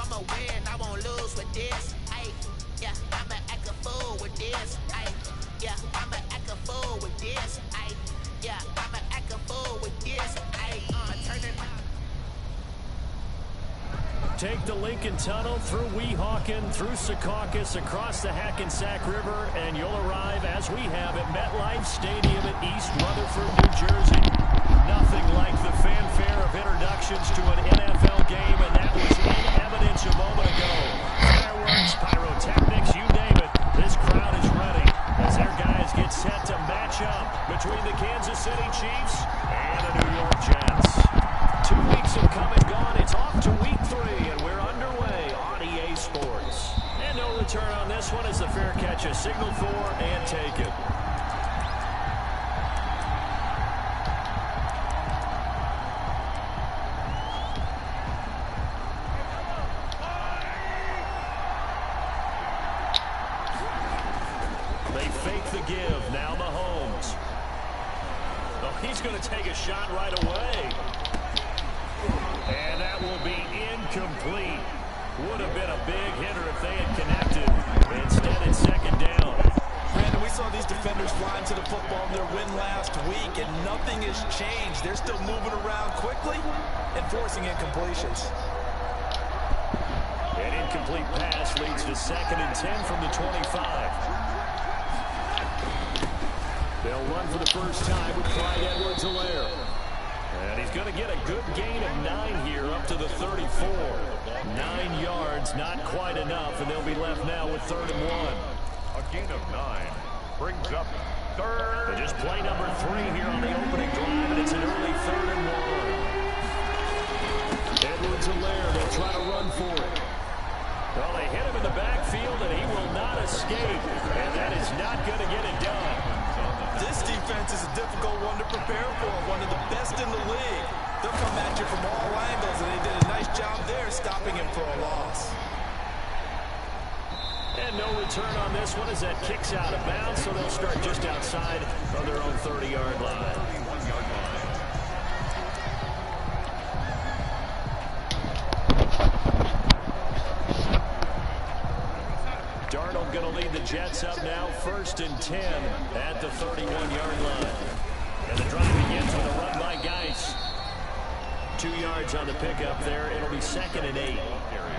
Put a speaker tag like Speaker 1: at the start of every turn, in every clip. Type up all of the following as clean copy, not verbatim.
Speaker 1: I'ma win, I won't lose with this. Ay, yeah, I'ma act a fool with this. Ay, yeah, I'ma act a fool with this. Ay, yeah, I'ma act a fool with this. Ay, turn it.
Speaker 2: Take the Lincoln Tunnel through Weehawken, through Secaucus, across the Hackensack River, and you'll arrive, as we have, at MetLife Stadium in East Rutherford, New Jersey. Nothing like the fanfare of introductions to an NFL game, and that was in evidence a moment ago. Fireworks, pyrotechnics, you name it. This crowd is ready as their guys get set to match up between the Kansas City Chiefs and the New York Jets. 2 weeks have come and gone. It's off to week 3, and we're underway on EA Sports. And no return on this one as the fair catch is signaled for and taken. They fake the give. Now Mahomes. Oh, he's going to take a shot right away. And that will be incomplete. Would have been a big hitter if they had connected. Instead, it's second down.
Speaker 3: Brandon, we saw these defenders flying to the football in their win last week, and nothing has changed. They're still moving around quickly and forcing incompletions.
Speaker 2: An incomplete pass leads to 2nd and 10 from the 25. They'll run for the first time with Clyde Edwards-Helaire. And he's going to get a good gain of 9 here up to the 34. 9 yards, not quite enough, and they'll be left now with 3rd and 1.
Speaker 4: A gain of 9 brings up 3rd.
Speaker 2: And just play number 3 here on the opening drive, and it's an early 3rd and 1. Edwards-Helaire, they'll try to run for it. Well, they hit him in the backfield, and he will not escape. And that is not going to get it done.
Speaker 3: This defense is a difficult one to prepare for, one of the best in the league. They'll come at you from all angles, and they did a nice job there stopping him for a loss.
Speaker 2: And no return on this one as that kicks out of bounds, so they'll start just outside of their own 30-yard line. Darnold going to lead the Jets up now, 1st and 10 at the 31-yard line. And the drive begins with a run by Geis. 2 yards on the pickup there. It'll be 2nd and 8.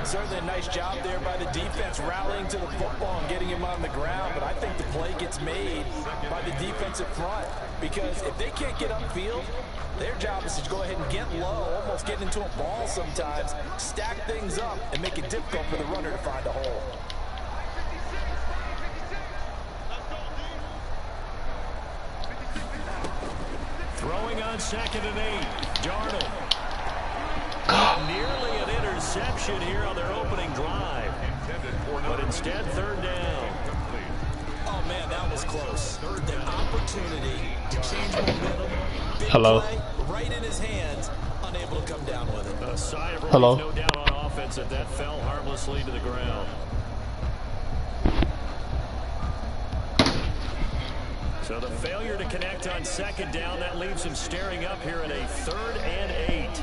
Speaker 3: Certainly a nice job there by the defense rallying to the football and getting him on the ground, but I think the play gets made by the defensive front because if they can't get upfield, their job is to go ahead and get low, almost get into a ball sometimes, stack things up, and make it difficult for the runner to find a hole.
Speaker 2: Throwing on 2nd and 8. Darnold. Nearly an interception here on their opening drive. But instead, 3rd down.
Speaker 3: Oh, man, that was close. An opportunity to change momentum. Big
Speaker 5: Hello.
Speaker 3: Play, right in his hands, unable to come down with it.
Speaker 2: A sigh of relief,
Speaker 5: Hello.
Speaker 2: no doubt on offense that fell harmlessly to the ground. So the failure to connect on 2nd down, that leaves him staring up here at a 3rd and 8.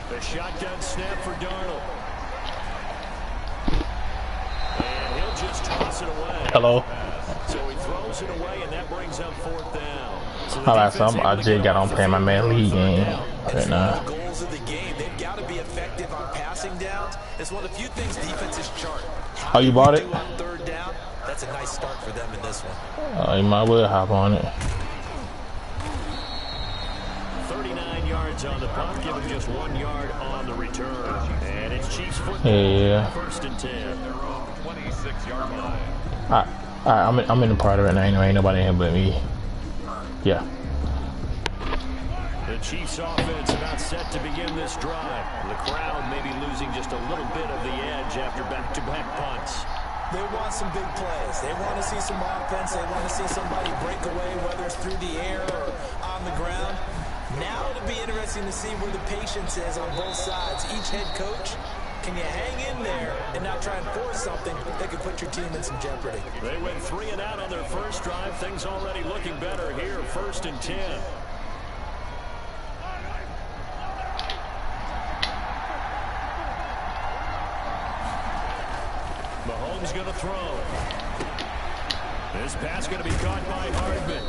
Speaker 2: The shotgun snap for Darnold. And he'll just toss it away.
Speaker 5: Hello.
Speaker 2: So he throws it away, and that brings up 4th down. So
Speaker 5: Alright, so I just got on playing my man league game right now.
Speaker 3: The goals of the game, they've got to be effective on passing downs. It's one of the few things defenses chart.
Speaker 5: Oh, you bought it?
Speaker 3: On 3rd down, that's a nice start for them in this one.
Speaker 5: Oh, you might well hop on it.
Speaker 2: 39 yards on the punt, give him just 1 yard on the return. And it's Chiefs football.
Speaker 5: Yeah.
Speaker 2: 1st and 10.
Speaker 4: 26-yard line.
Speaker 5: Alright. Alright, I'm in the party right now anyway. Ain't nobody in here but me. Yeah.
Speaker 2: The Chiefs offense about set to begin this drive. The crowd may be losing just a little bit of the edge after back-to-back punts.
Speaker 3: They want some big plays. They want to see some offense. They want to see somebody break away, whether it's through the air or on the ground. Now it'll be interesting to see where the patience is on both sides. Each head coach, can you hang in there and not try and force something that could put your team in some jeopardy?
Speaker 2: They went 3 and out on their first drive. Things already looking better here. 1st and 10. Mahomes going to throw. This pass going to be caught by Hardman.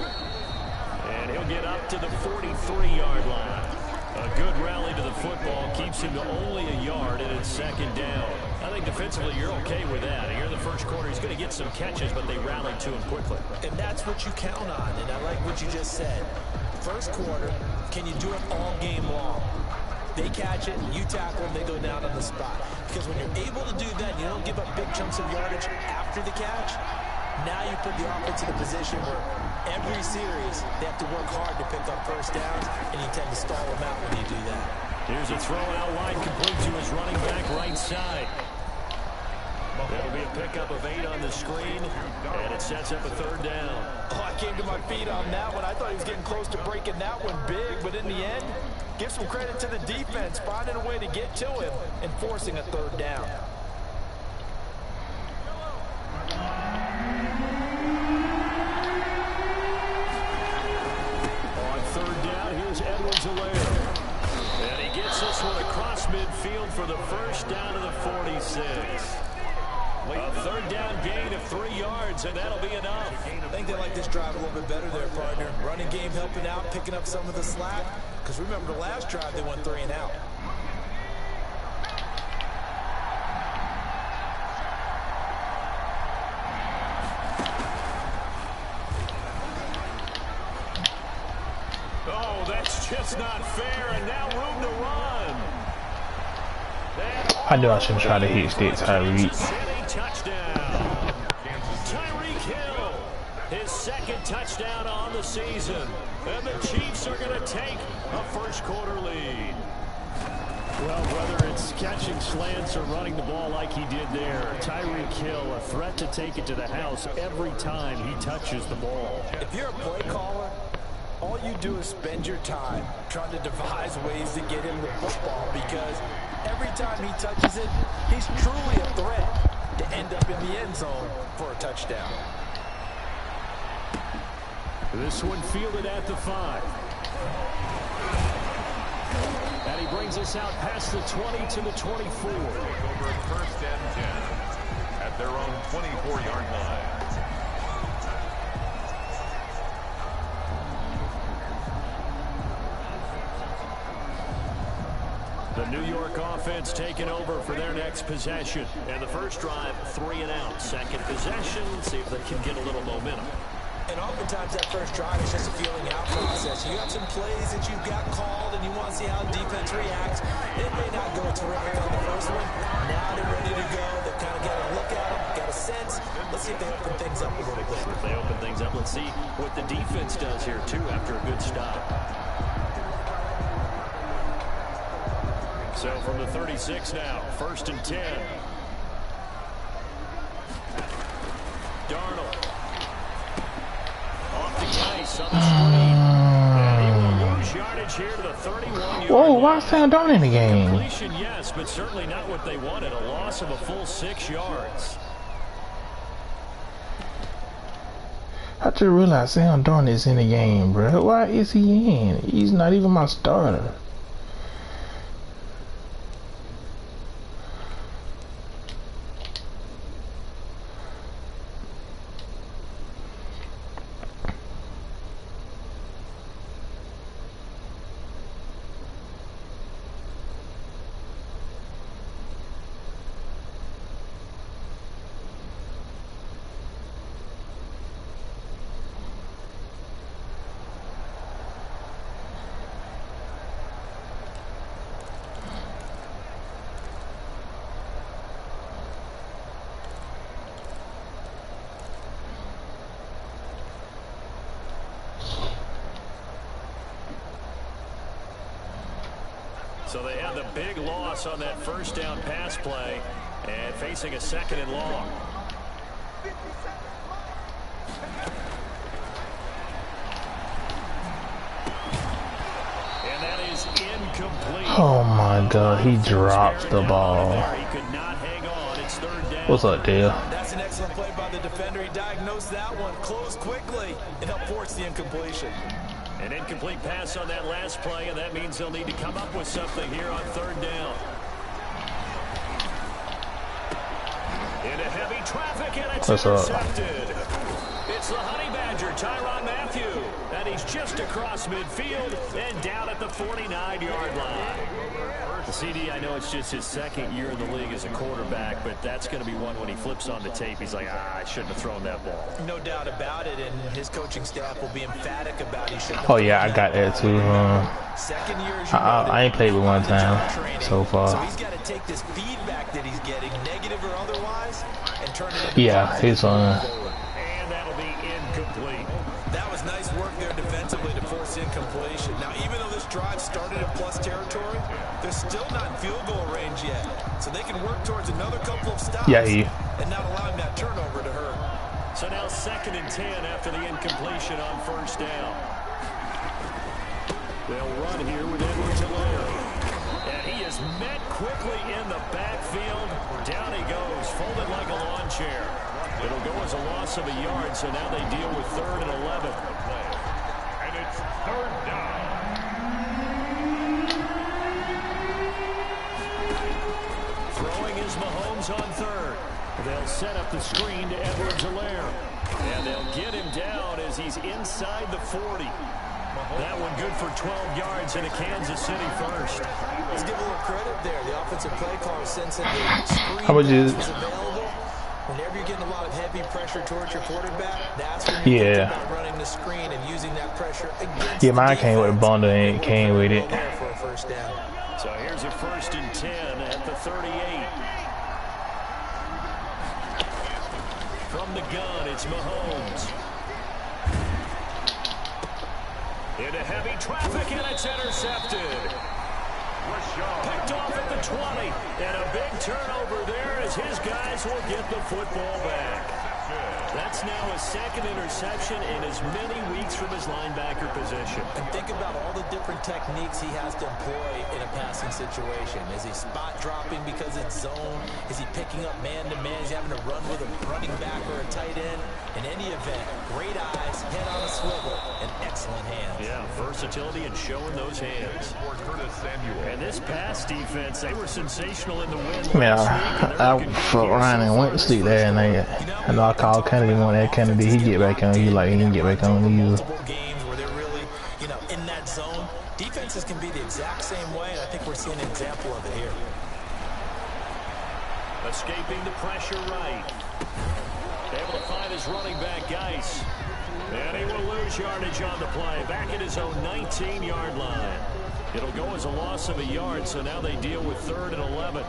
Speaker 2: And he'll get up to the 43-yard line. A good rally to the football keeps him to only a yard, and it's 2nd down. I think defensively you're okay with that. Here in the first quarter, he's going to get some catches, but they rallied to him quickly.
Speaker 3: And that's what you count on, and I like what you just said. First quarter, can you do it all game long? They catch it, you tackle them, they go down on the spot. Because when you're able to do that, you don't give up big chunks of yardage after the catch. Now you put the offense in a position where every series they have to work hard to pick up first downs, and you tend to stall them out when you do that.
Speaker 2: Here's a throw out wide, complete to his running back right side. It'll be a pickup of 8 on the screen, and it sets up a 3rd down.
Speaker 3: Oh, I came to my feet on that one. I thought he was getting close to breaking that one big, but in the end, give some credit to the defense, finding a way to get to him and forcing a 3rd down.
Speaker 2: On 3rd down, here's Edwards-Helaire. And he gets this one across midfield for the first down to the 46. A 3rd down gain of 3 yards, and that'll be enough.
Speaker 3: I think they like this drive a little bit better there, partner. Running game helping out, picking up some of the slack. Because remember, the last drive, they went 3 and out.
Speaker 2: Oh, that's just not fair, and now room to run.
Speaker 5: I knew I shouldn't try to hit stick Tyreek.
Speaker 2: Touchdown. Tyreek Hill, his 2nd touchdown on the season. And the Chiefs are going to take a first quarter lead. Well, whether it's catching slants or running the ball like he did there, Tyreek Hill, a threat to take it to the house every time he touches the ball.
Speaker 3: If you're a play caller, all you do is spend your time trying to devise ways to get him the football, because every time he touches it, he's truly a threat to end up in the end zone for a touchdown.
Speaker 2: This one fielded at the 5. And he brings us out past the 20 to the 24.
Speaker 4: Over 1st and 10 at their own 24-yard line.
Speaker 2: The New York offense taking over for their next possession. And the first drive, 3 and out. 2nd possession, see if they can get a little momentum.
Speaker 3: And oftentimes that first drive is just a feeling out process. You got some plays that you've got called and you want to see how the defense reacts. It may not go terrific on the first one. Now they're ready to go. They've kind of got a look at them, got a sense. Let's see if they open things up a little bit.
Speaker 2: If they open things up, let's see what the defense does here, too, after a good stop. So from the 36 now, 1st and 10. Darnold. Off the ice on the screen. And he will lose yardage here to the 31-yard
Speaker 5: Whoa,
Speaker 2: line.
Speaker 5: why Sam Darnold in the game?
Speaker 2: Completion, yes, but certainly not what they wanted. A loss of a full 6 yards.
Speaker 5: I just realized Sam Darnold is in the game, bro. Why is he in? He's not even my starter.
Speaker 2: So they have the big loss on that first down pass play and facing a 2nd and long. And that is incomplete.
Speaker 5: Oh my God, he dropped the ball.
Speaker 2: He could not hang on. It's 3rd down.
Speaker 5: What's up, Dale?
Speaker 3: That's an excellent play by the defender. He diagnosed that one, closed quickly, and helped force the incompletion.
Speaker 2: An incomplete pass on that last play, and that means they'll need to come up with something here on 3rd down. Into heavy traffic, and it's intercepted. It's the Honey Badger, Tyrann Mathieu, and he's just across midfield and down at the 49-yard line. The CD, I know it's just his 2nd year in the league as a quarterback, but that's going to be one when he flips on the tape. He's like, I shouldn't have thrown that ball.
Speaker 3: No doubt about it, and his coaching staff will be emphatic about he shouldn't have.
Speaker 5: Oh yeah, I got that too.
Speaker 3: 2nd year,
Speaker 5: I ain't played with one time so far.
Speaker 3: So he's got to take this feedback that he's getting, negative or otherwise, and turn it into
Speaker 5: he's on.
Speaker 2: And that'll be incomplete.
Speaker 3: That was nice work there defensively to force incompletion. Now, even though this drive started in plus territory, they're still not in field goal range yet. So they can work towards another couple of stops and not allowing that turnover to hurt.
Speaker 2: So now 2nd and 10 after the incompletion on 1st down. They'll run here with Edwards-Helaire. And he is met quickly in the backfield. Down he goes, folded like a lawn chair. It'll go as a loss of a yard, so now they deal with 3rd and 11.
Speaker 4: And it's 3rd down.
Speaker 2: Throwing is Mahomes on 3rd. They'll set up the screen to Edwards-Helaire. And they'll get him down as he's inside the 40. That one good for 12 yards in a Kansas City first.
Speaker 3: Let's give a little credit there. The offensive play caller sensing the screen
Speaker 5: How about you?
Speaker 3: is available. Whenever you're getting a lot of heavy pressure towards your quarterback, that's when you think about running the screen and using that pressure against
Speaker 5: mine came with a bundle and it came with it.
Speaker 3: For a first down.
Speaker 2: So here's a 1st and 10 at the 38. From the gun, it's Mahomes. Into heavy traffic, and it's intercepted. Picked off at the 20, and a big turnover there as his guys will get the football back. That's now his 2nd interception in as many weeks from his linebacker position.
Speaker 3: And think about all the different techniques he has to employ in a passing situation. Is he spot dropping because it's zone? Is he picking up man-to-man? Is he having to run with a running back or a tight end? In any event, great eyes, head on a swivel, and excellent hands.
Speaker 2: Yeah, versatility and showing those hands. And this pass defense, they were sensational in the win.
Speaker 5: Man, I fought Ryan and went to sleep there, and I know I called Kennedy one that Kennedy, he get back on. He didn't get back on either.
Speaker 3: Multiple games where they're really, in that zone. Defenses can be the exact same way, and I think we're seeing an example of it here.
Speaker 2: Escaping the pressure right. Able to find his running back, Geis. And he will lose yardage on the play. Back at his own 19-yard line. It'll go as a loss of a yard, so now they deal with 3rd and 11.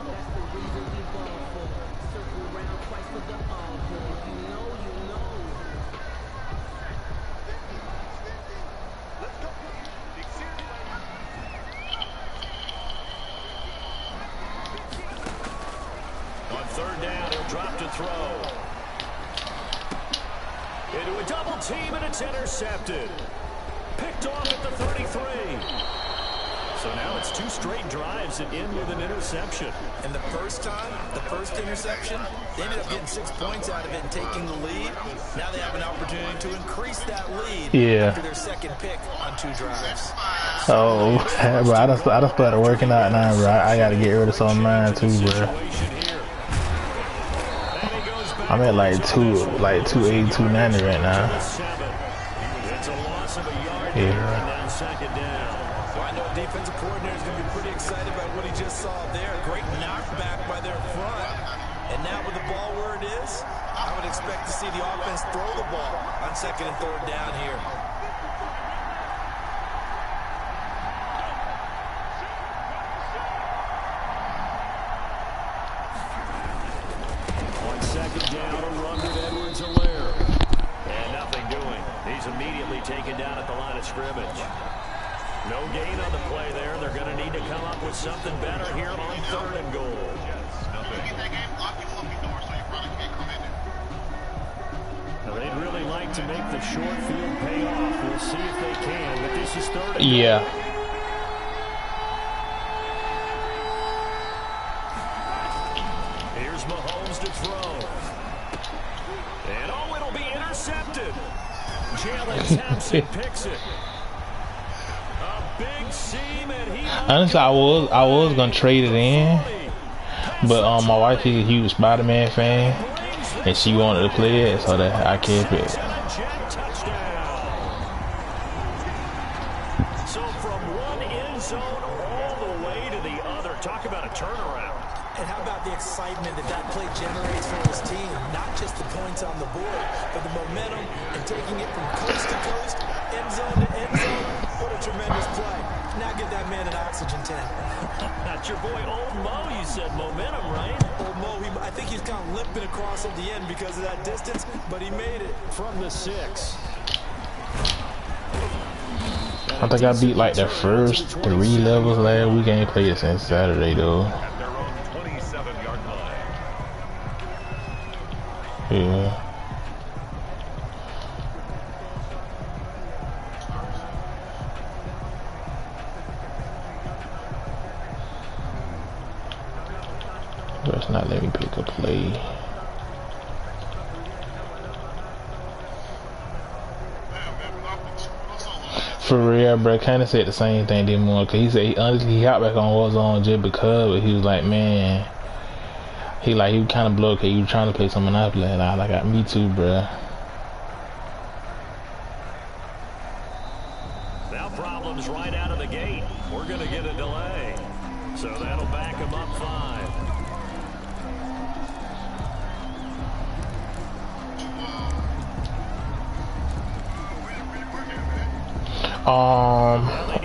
Speaker 2: On 3rd down, he'll drop to throw. Into a double team, and it's intercepted. Picked off at the 33. So now it's 2 straight drives that end with an interception.
Speaker 3: And the first time, the first interception, they ended up getting 6 points out of it and taking the lead. Now they have an opportunity to increase that lead after their 2nd pick on 2 drives.
Speaker 5: Oh, bro, I just started working out now, bro. I got to get rid of some of mine too, bro. I'm at like 280, 290 right now. Yeah.
Speaker 3: Well, I know defensive coordinator is going to be pretty excited about what he just saw there. Great knockback by their front. And now with the ball where it is, I would expect to see the offense throw the ball on 2nd and 3rd down here.
Speaker 2: On 2nd down, a run with Edwards-Helaire. And nothing doing. He's immediately taken down at the line of scrimmage. No gain on the play there. They're going to need to come up with something better here on 3rd and goal. Now, they'd really like to make the short field pay off. We'll see if they can, but this is 3rd and goal.
Speaker 5: Yeah.
Speaker 2: Here's Mahomes to throw. And oh, it'll be intercepted. Jalen Thompson picks it. A big seam, and he
Speaker 5: Honestly, I was gonna trade it in, but my wife is a huge Spider-Man fan, and she wanted to play it, so that I kept it.
Speaker 2: So from one end zone all the way to the other. Talk about a turnaround.
Speaker 3: And how about the excitement that play generates for his team? Not just the points on the board, but the momentum and taking it from coast to coast, end zone to end zone. What a tremendous play. Now give that man an oxygen tank.
Speaker 2: That's your boy Old Mo. You said momentum, right?
Speaker 3: Old Mo, I think he's kind of limping across at the end because of that distance, but he made it.
Speaker 2: From the 6.
Speaker 5: I think I beat like the first 3 levels last week. I ain't played it since Saturday though.
Speaker 4: At their own 27-yard line.
Speaker 5: Yeah. Let's not let me pick a play. For real, bro, kind of said the same thing this morning. Cause he said honestly he got back on Warzone just because, but he was like, man, he was kind of blown because he was trying to play some Monopoly, and I like, me too, bro.
Speaker 2: Now problems right out of the gate. We're gonna get a delay, so that'll back him up 5.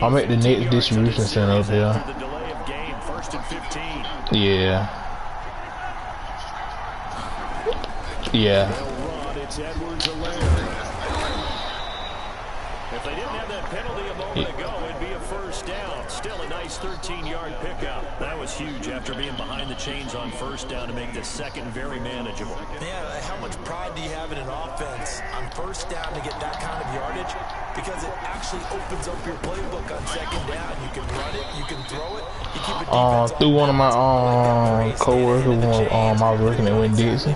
Speaker 5: I'm at the next distribution center up here.
Speaker 2: The delay of game, 1st and 15.
Speaker 5: Yeah. Yeah.
Speaker 2: It's Edwards-Helaire. If they didn't have that penalty a moment ago, it'd be a 1st down. Still a nice 13-yard pickup. That was huge after being behind the chains on 1st down to make this 2nd very manageable.
Speaker 3: Yeah, how much pride do you have in an offense on 1st down to get that kind of yardage? Because it actually opens up your playbook on 2nd down. You can run it, you can throw it, you keep it defense
Speaker 5: through one of my co-workers when I was working at Winn Dixon,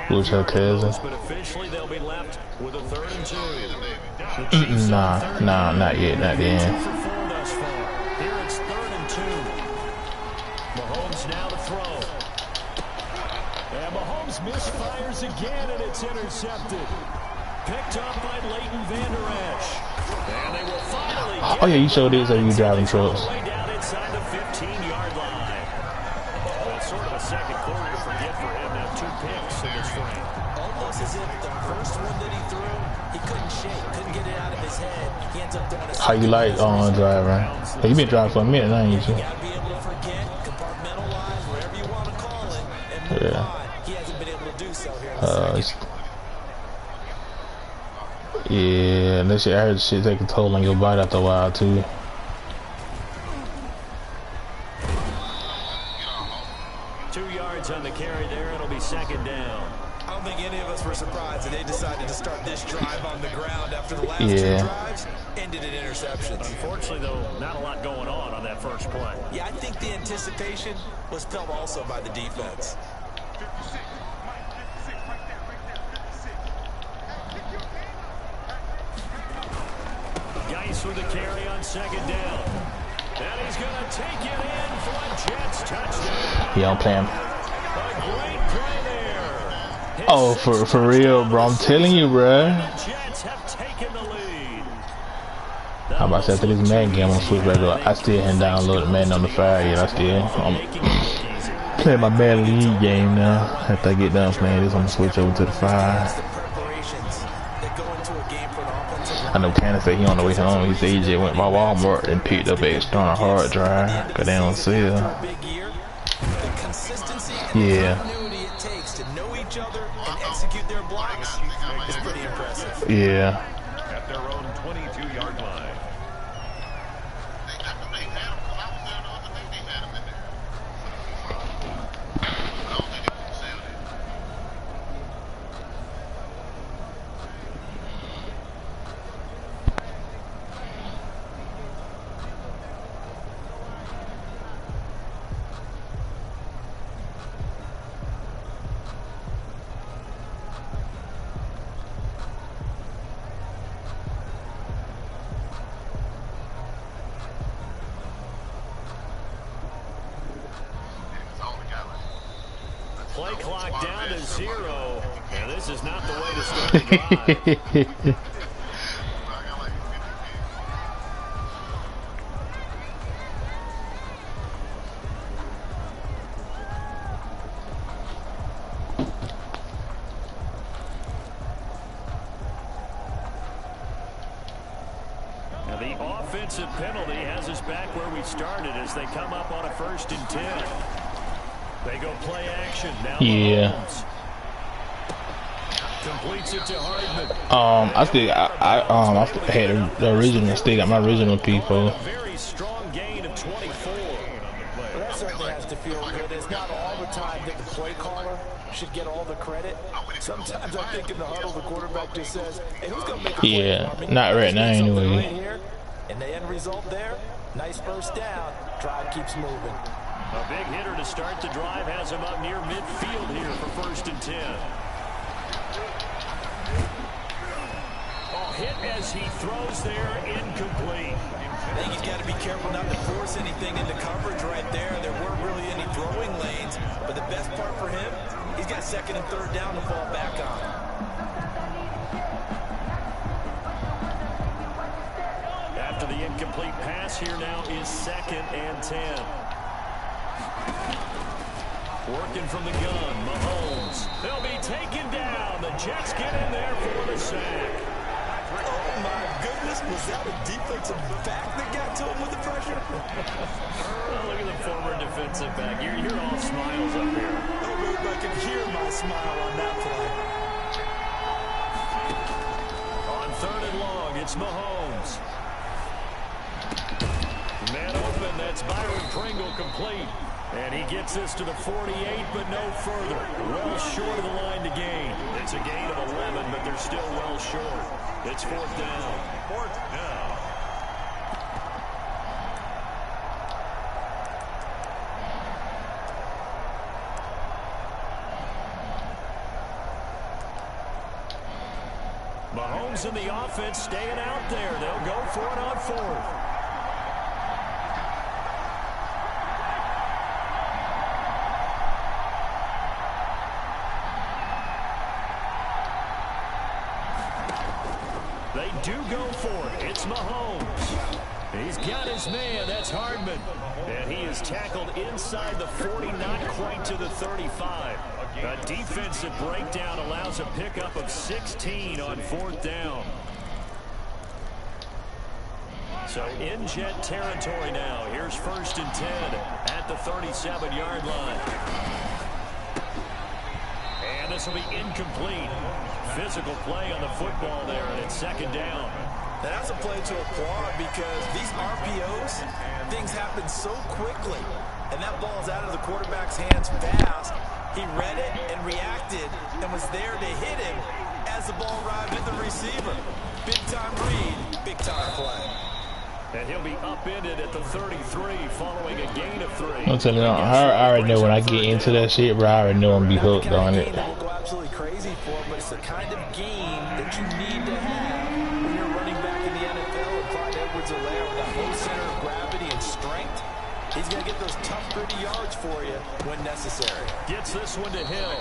Speaker 5: which her cousin.
Speaker 2: But officially they'll be left with a 3rd and 2.
Speaker 5: Nah, not yet, not the end.
Speaker 2: Here it's 3rd and 2. Mahomes now to throw. And Mahomes misfires again, and it's intercepted. Picked up by Leighton Vander Esch. And they will finally
Speaker 5: Oh yeah, you showed this as you driving trucks.
Speaker 2: way down inside the 15-yard line. Well, it's sort of a 2nd quarter to forget for him. Now 2 picks in this frame.
Speaker 3: almost as if the first one that he threw, he couldn't shake, couldn't get it out of his head. He ends up throwing a
Speaker 5: How you like driving? You been driving for a minute, ain't you?
Speaker 3: You gotta be able to forget, compartmentalize, whatever you want to call it, and move on. He hasn't been able to do so here in the second.
Speaker 5: Yeah, that shit, I heard shit take a toll on your body after a while too.
Speaker 2: On the carry there, it'll be 2nd down.
Speaker 3: I don't think any of us were surprised that they decided to start this drive on the ground after the last 2 drives ended in interceptions.
Speaker 2: Unfortunately, though, not a lot going on that first play.
Speaker 3: Yeah, I think the anticipation was felt also by the defense.
Speaker 2: Geis with the carry on 2nd down. And he's going to take it in for a Jets touchdown.
Speaker 5: Yeah, I'm playing.
Speaker 2: Great play there.
Speaker 5: Oh, for real, bro. I'm telling you, bro.
Speaker 2: Jets have taken the lead.
Speaker 5: How about after this Madden game, I'm gonna switch back up. I still haven't downloaded Madden on the fire yet. I still playing my Madden League game now. After I get done playing this, I'm gonna switch over to the fire. I know Cannon said he on the way home. He said he just went by Walmart and picked up an external hard drive because they don't sell. Yeah. Yeah.
Speaker 4: At their own 22-yard line.
Speaker 2: Play clock down to 0. And this is not the way to start the drive. The offensive penalty has us back where we started as they come up on a 1st and 10. They go play action now.
Speaker 5: Yeah.
Speaker 2: Mahomes completes it to Hardman.
Speaker 5: I had the original. Still got my original P4.
Speaker 2: Very strong gain of 24.
Speaker 3: Well, that certainly has to feel good. It's not all the time that the play caller should get all the credit. Sometimes I think in the huddle, the quarterback just says, hey, who's going to make a play?
Speaker 5: Yeah, not right now anyway.
Speaker 3: Right here. And the end result there, nice 1st down. Drive keeps moving.
Speaker 2: A big hitter to start the drive has him up near midfield here for 1st and 10. Oh, hit as he throws there, incomplete.
Speaker 3: I think he's got to be careful not to force anything into coverage right there. There weren't really any throwing lanes, but the best part for him, he's got 2nd and 3rd down to fall back on.
Speaker 2: After the incomplete pass, here now is 2nd and 10. Working from the gun, Mahomes. They'll be taken down. The Jets get in there for the sack.
Speaker 3: Oh, my goodness. Was that a defensive back that got to him with the pressure?
Speaker 2: Oh, look at the former defensive back. You're all smiles up here.
Speaker 3: Oh, man, I can hear my smile on that play.
Speaker 2: On 3rd and long, it's Mahomes. Man open, that's Byron Pringle complete. And he gets this to the 48, but no further. Well short of the line to gain. It's a gain of 11, but they're still well short. It's 4th down. 4th down. Mahomes and the offense staying out there. They'll go for it on 4th. They do go for it. It's Mahomes. He's got his man. That's Hardman. And he is tackled inside the 40, not quite to the 35. A defensive breakdown allows a pickup of 16 on 4th down. So in Jet territory now. Here's 1st and 10 at the 37-yard line. And this will be incomplete. Physical play on the football there, and it's 2nd down.
Speaker 3: That's a play to applaud because these RPOs, things happen so quickly. And that ball's out of the quarterback's hands fast. He read it and reacted and was there to hit him as the ball arrived at the receiver. Big-time read, big-time play.
Speaker 2: And he'll be upended at the 33 following a gain of 3.
Speaker 5: I'm telling you, I already know when I get into that shit, bro, I already know I'm be hooked on it.
Speaker 3: We'll go absolutely crazy for, but it's the kind of game that you need to have when you're running back in the NFL. And Clyde Edwards-Helaire with that low center of gravity and strength. He's going to get those tough, gritty yards for you when necessary.
Speaker 2: Gets this one to Hill.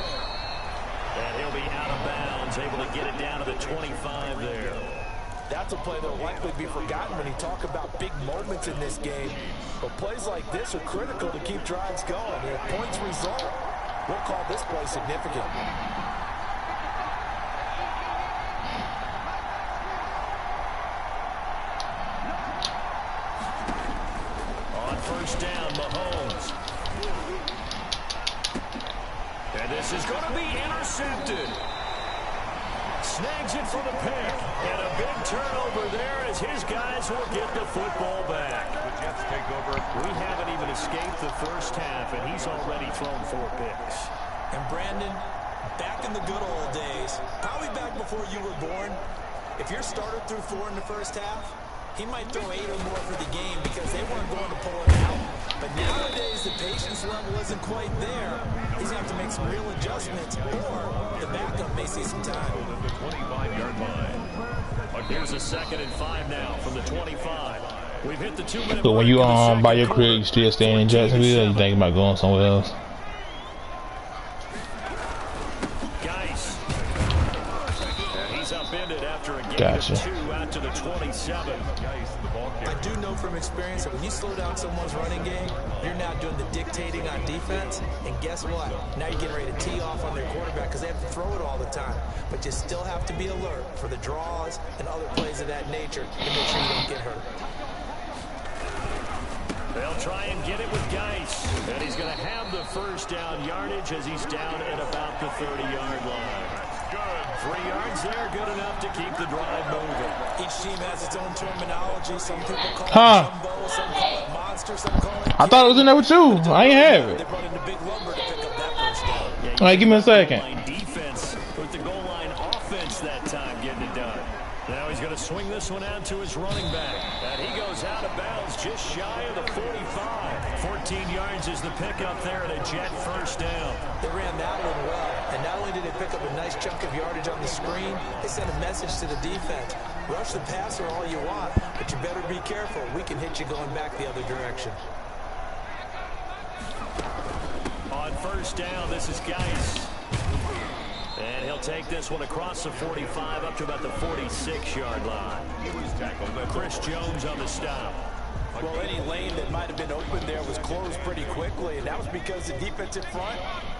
Speaker 2: And he'll be out of bounds, able to get it down to the 25 there.
Speaker 3: That's a play that will likely be forgotten when you talk about big moments in this game. But plays like this are critical to keep drives going. And if points result, we'll call this play significant.
Speaker 2: On 1st down, Mahomes. And this is going to be intercepted. Snags it for the pick. And a big turnover there as his guys will get the football back.
Speaker 4: The Jets take over.
Speaker 2: We haven't even escaped the 1st half, and he's already thrown 4 picks.
Speaker 3: And Brandon, back in the good old days, probably back before you were born, if your starter threw 4 in the 1st half, he might throw 8 or more for the game because they weren't going to pull it out. But nowadays, the patience level isn't quite there. He's going to have to make some real adjustments, or the backup may see some time.
Speaker 4: The 25-yard line.
Speaker 2: Here's a 2nd and 5 now from the 25. We've hit the 2-minute.
Speaker 5: So when you buy your crib, you still staying in Jacksonville, or you think about going somewhere else?
Speaker 2: is upended after a gain
Speaker 5: Gotcha.
Speaker 2: of 2 out to the 27.
Speaker 3: I do know from experience that when you slow down someone's running game, you're now doing the dictating on defense, and guess what? Now you're getting ready to tee off on their quarterback because they have to throw it all the time. But you still have to be alert for the draws and other plays of that nature to make sure you don't get hurt.
Speaker 2: They'll try and get it with Geis, and he's going to have the first down yardage as he's down at about the 30-yard line. Good. 3 yards there, good enough to keep the drive moving.
Speaker 3: Each team has its own terminology. Some people call it jumbo, some call it monster, some call it...
Speaker 5: I thought it was in there with you. I ain't have it.
Speaker 3: They brought in the big lumber to pick up that first down.
Speaker 2: Yeah,
Speaker 5: All right, give me a second.
Speaker 2: Defense with the goal line offense that time getting it done. Now he's going to swing this one out to his running back. And he goes out of bounds just shy of the 45. 14 yards is the pickup there at a Jet first down.
Speaker 3: They ran that one well. And not only did they pick up a nice chunk of yardage on the screen, they sent a message to the defense. Rush the passer all you want, but you better be careful. We can hit you going back the other direction.
Speaker 2: On first down, this is Geis. And he'll take this one across the 45 up to about the 46-yard line. Chris Jones on the stop.
Speaker 3: Well, any lane that might have been open there was closed pretty quickly, and that was because the defensive front,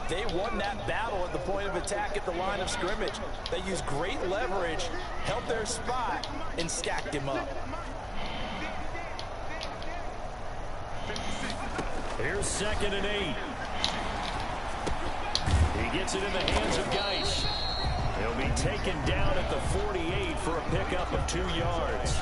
Speaker 3: they won that battle at the point of attack at the line of scrimmage. They used great leverage, held their spot, and stacked him up.
Speaker 2: Here's 2nd and 8. He gets it in the hands of Geis. He'll be taken down at the 48 for a pickup of 2 yards.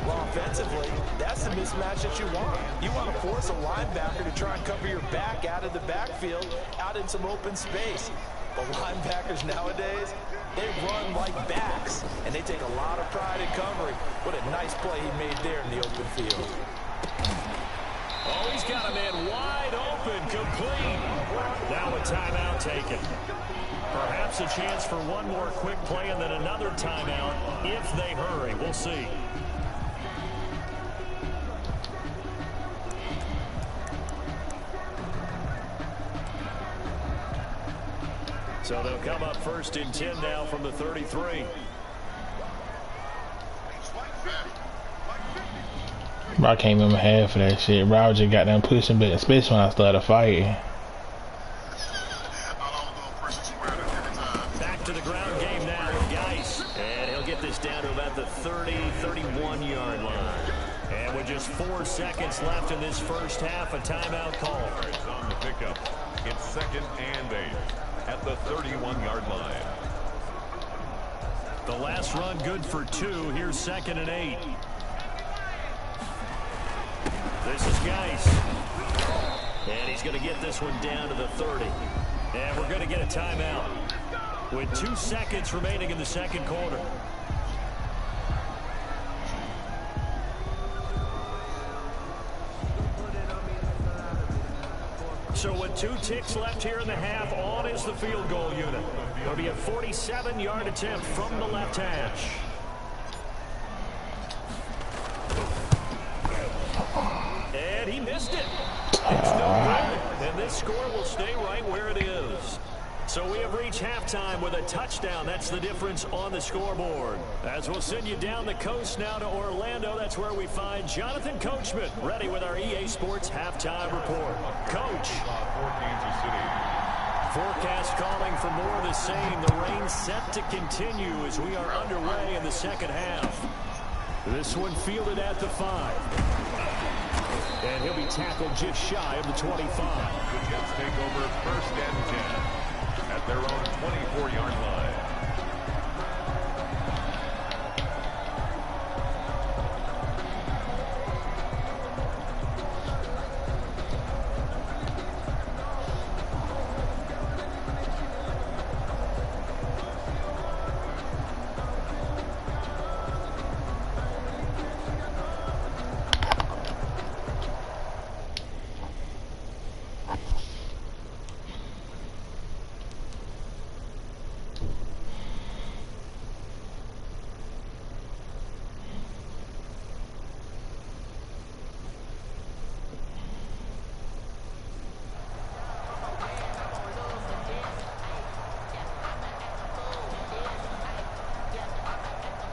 Speaker 3: Well, offensively, that's the mismatch that you want. You want to force a linebacker to try and cover your back out of the backfield, out in some open space. But linebackers nowadays, they run like backs, and they take a lot of pride in covering. What a nice play he made there in the open field.
Speaker 2: Oh, he's got a man wide open, complete. Now a timeout taken. Perhaps a chance for one more quick play and then another timeout if they hurry. We'll see. So they'll come up 1st and 10 now from the 33.
Speaker 5: Bro, I can't remember half of that shit. Bro, I just got them pushing back, especially when I started fighting.
Speaker 2: Back to the ground game now with Geis. And he'll get this down to about the 30, 31-yard line. And with just 4 seconds left in this first half, a timeout call.
Speaker 4: It's on the pickup. It's 2nd and 8 at the 31-yard line.
Speaker 2: The last run good for 2. Here's 2nd and 8. This is Geis. And he's going to get this one down to the 30. And we're going to get a timeout with 2 seconds remaining in the second quarter. So with 2 ticks left here in the half, on is the field goal unit. It'll be a 47-yard attempt from the left hash. And he missed it. It's no good. And this score will stay right where it is. So we have reached halftime with a touchdown. That's the difference on the scoreboard. As we'll send you down the coast now to Orlando, that's where we find Jonathan Coachman, ready with our EA Sports halftime report. Coach. Forecast calling for more of the same. The rain set to continue as we are underway in the second half. This one fielded at the 5. And he'll be tackled just shy of the 25.
Speaker 4: The Jets take over 1st and 10 at their own 24-yard line.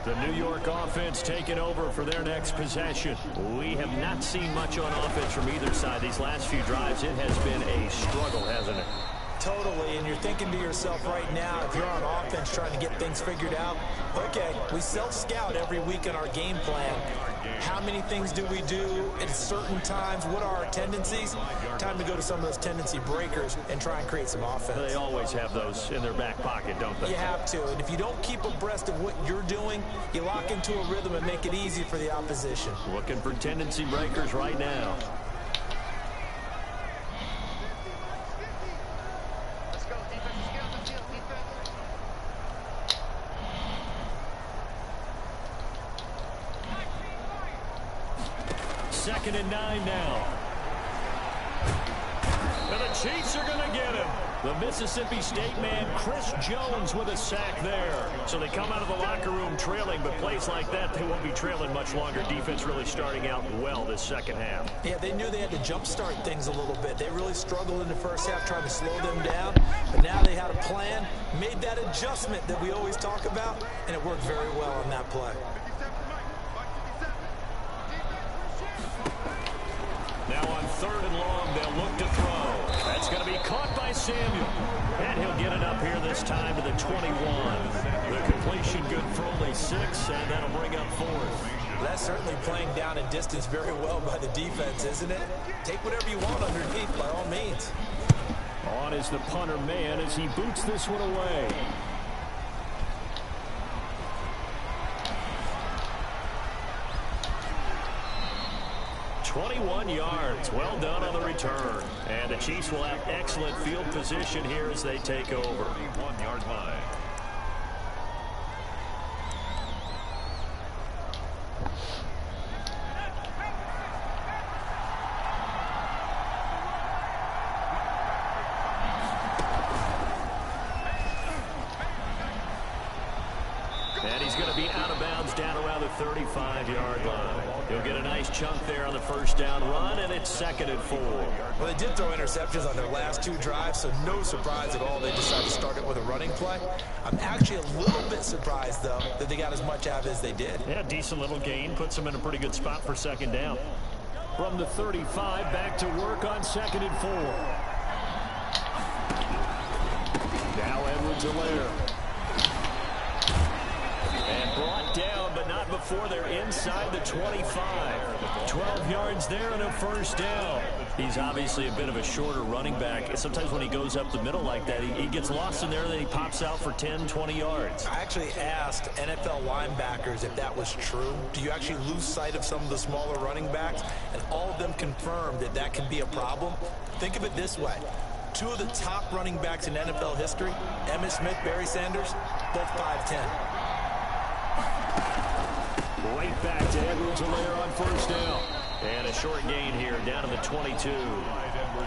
Speaker 2: The New York offense taking over for their next possession. We have not seen much on offense from either side. These last few drives, it has been a struggle, hasn't it?
Speaker 3: Totally, and you're thinking to yourself right now, if you're on offense trying to get things figured out, okay, we self-scout every week in our game plan. How many things do we do at certain times? What are our tendencies? Time to go to some of those tendency breakers and try and create some offense.
Speaker 2: They always have those in their back pocket, don't they?
Speaker 3: You have to, and if you don't keep abreast of what you're doing, you lock into a rhythm and make it easy for the opposition.
Speaker 2: Looking for tendency breakers right now. Second and 9 now. And the Chiefs are going to get him. The Mississippi State man, Chris Jones, with a sack there. So they come out of the locker room trailing, but plays like that, they won't be trailing much longer. Defense really starting out well this second half.
Speaker 3: Yeah, they knew they had to jumpstart things a little bit. They really struggled in the first half trying to slow them down, but now they had a plan, made that adjustment that we always talk about, and it worked very well on that play.
Speaker 2: Now on 3rd and long, they'll look to throw. That's going to be caught by Samuel. And he'll get it up here this time to the 21. The completion good for only 6, and that'll bring up 4th.
Speaker 3: That's certainly playing down and distance very well by the defense, isn't it? Take whatever you want underneath, by all means.
Speaker 2: On is the punter man as he boots this one away. 21 yards. Well done on the return. And the Chiefs will have excellent field position here as they take over.
Speaker 4: 31-yard line.
Speaker 2: And he's going to be out of bounds down around the 35-yard line. He'll get a nice chunk there on the first down run, and it's 2nd and 4.
Speaker 3: Well, they did throw interceptions on their last 2 drives, so no surprise at all they decided to start it with a running play. I'm actually a little bit surprised, though, that they got as much out as they did.
Speaker 2: Yeah, decent little gain. Puts them in a pretty good spot for 2nd down. From the 35, back to work on 2nd and 4. Now Edwards-Helaire. And brought down, but not before they're inside the 25. 12 yards there and a first down. He's obviously a bit of a shorter running back. Sometimes when he goes up the middle like that, he gets lost in there, and then he pops out for 10, 20 yards.
Speaker 3: I actually asked NFL linebackers if that was true. Do you actually lose sight of some of the smaller running backs? And all of them confirmed that that can be a problem. Think of it this way. 2 of the top running backs in NFL history, Emmitt Smith, Barry Sanders, both 5'10".
Speaker 2: Right back to Edwards-Helaire on first down. And a short gain here down to the 22.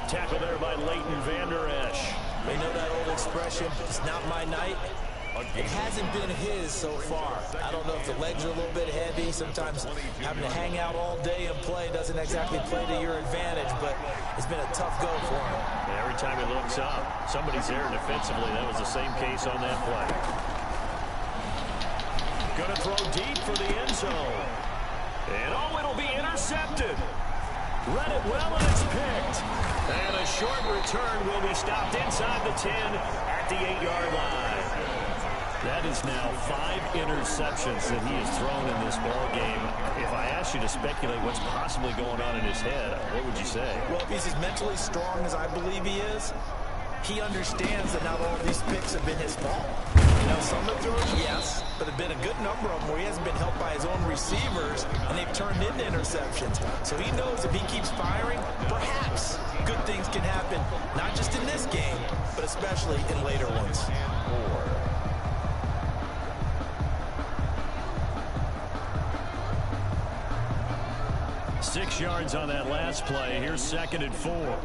Speaker 2: Tackle there by Leighton Vander Esch.
Speaker 3: They know that old expression, it's not my night. It hasn't been his so far. I don't know if the legs are a little bit heavy. Sometimes having to hang out all day and play doesn't exactly play to your advantage, but it's been a tough go for him.
Speaker 2: And every time he looks up, somebody's there defensively. That was the same case on that play. Going to throw deep for the end zone. And oh, it'll be intercepted. Read it well, and it's picked. And a short return will be stopped inside the 10 at the 8-yard line. That is now 5 interceptions that he has thrown in this ball game. If I asked you to speculate what's possibly going on in his head, what would you say?
Speaker 3: Well, if he's as mentally strong as I believe he is, he understands that not all of these picks have been his fault. You know, some of the throws, yes, but there have been a good number of them where he hasn't been helped by his own receivers, and they've turned into interceptions. So he knows if he keeps firing, perhaps good things can happen, not just in this game, but especially in later ones.
Speaker 2: 6 yards on that last play. Here's 2nd and 4.